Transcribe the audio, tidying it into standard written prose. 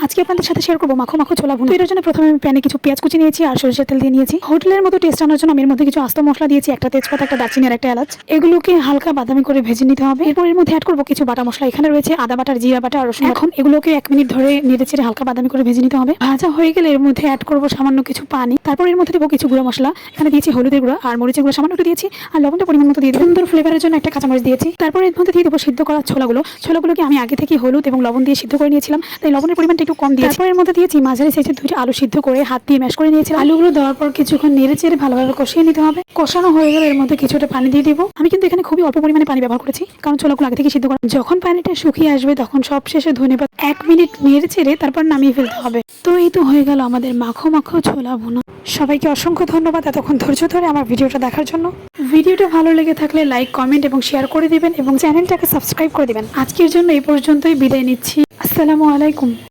আজকে আপনাদের সাথে শেয়ার করবো মাখো মাখো ছোলা ভুনা। এর জন্য প্রথমে আমি প্যানে কিছু পেঁয়াজ কুচি নিয়েছি আর সরিষার তেল দিয়ে নিয়েছি। হোটেলের মতো টেস্ট আনার জন্য আমি এর মধ্যে কিছু আস্ত মশলা দিয়েছি, একটা তেজপাতা, একটা দারচিনি আর একটা এলাচ। এগুলোকে হালকা বাদামি করে ভেজে নিতে হবে। এরপর এর মধ্যে অ্যাড করবো কিছু বাটা মশলা। এখানে রয়েছে আদা বাটা, জিরা বাটা আর রসুন। এখন এগুলোকে 1 মিনিট ধরে নেড়ে চেড়ে হালকা বাদামি করে ভেজে নিতে হবে। ভাজা হয়ে গেলে এর মধ্যে অ্যাড করবো সামান্য কিছু পানি। তারপর এর মধ্যে দেবো কিছু গুঁড়ো মশলা। এখানে দিয়েছি হলুদের গুঁড়ো আর মরিচের গুঁড়ো সামান্য একটু দিয়েছি, আর লবণটা পরিমাণ মতো দিয়ে দিই। সুন্দর ফ্লেভারের জন্য একটা কাঁচামরিচ দিয়েছি। তারপর এর মধ্যে দিয়ে দেবো সিদ্ধ করা ছোলাগুলোকে আমি আগে থেকে হলুদ এবং লবণ দিয়ে সিদ্ধ করে নিয়েছিলাম, তাই লবণের পরিমাণটা একটু কম দিয়েছি। তারপর এর মধ্যে দিয়েছি মাঝারি সাইজের 2টি আলু সিদ্ধ করে হাত দিয়ে ম্যাশ করে নিয়েছিলাম। আলুগুলো দেওয়ার পর কিছুক্ষণ নেড়ে চেড়ে ভালোভাবে কষিয়ে নিতে হবে। কষানো হয়ে গেলে এর মধ্যে কিছুটা পানি দিয়ে দিব। আমি কিন্তু এখানে খুবই অল্প পরিমাণে পানি ব্যবহার করেছি, কারণ ছোলাগুলো আগে থেকে সিদ্ধ করা। যখন পানিটা শুকিয়ে আসবে তখন সব শেষে ধনেপাতা 1 মিনিট নেড়ে চেড়ে তারপর নামিয়ে ফেলতে হবে। তো এই তো হয়ে গেল আমাদের মাখো মাখো ছোলা ভুনা। সবাইকে অসংখ্য ধন্যবাদ এতক্ষণ ধৈর্য ধরে আমার ভিডিওটা দেখার জন্য। ভিডিওটা ভালো লেগে থাকলে লাইক, কমেন্ট এবং শেয়ার করে দিবেন এবং চ্যানেলটাকে সাবস্ক্রাইব করে দিবেন। আজকের জন্য এই পর্যন্তই বিদায় নিচ্ছি। আসসালামু আলাইকুম।